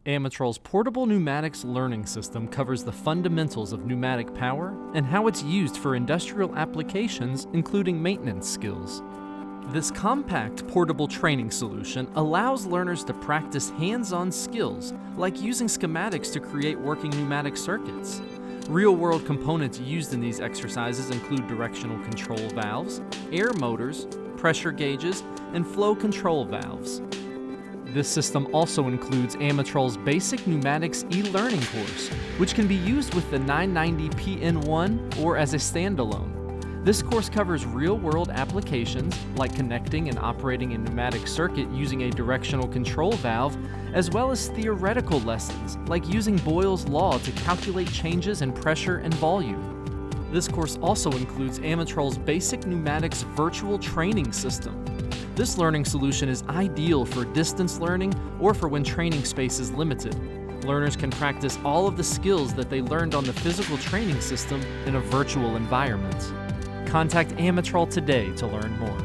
Amatrol's portable pneumatics learning system covers the fundamentals of pneumatic power and how it's used for industrial applications, including maintenance skills. This compact portable training solution allows learners to practice hands-on skills, like using schematics to create working pneumatic circuits. Real-world components used in these exercises include directional control valves, air motors, pressure gauges, and flow control valves. This system also includes Amatrol's Basic Pneumatics eLearning course, which can be used with the 990PN1 or as a standalone. This course covers real-world applications like connecting and operating a pneumatic circuit using a directional control valve, as well as theoretical lessons like using Boyle's law to calculate changes in pressure and volume. This course also includes Amatrol's Basic Pneumatics Virtual Training System. This learning solution is ideal for distance learning or for when training space is limited. Learners can practice all of the skills that they learned on the physical training system in a virtual environment. Contact Amatrol today to learn more.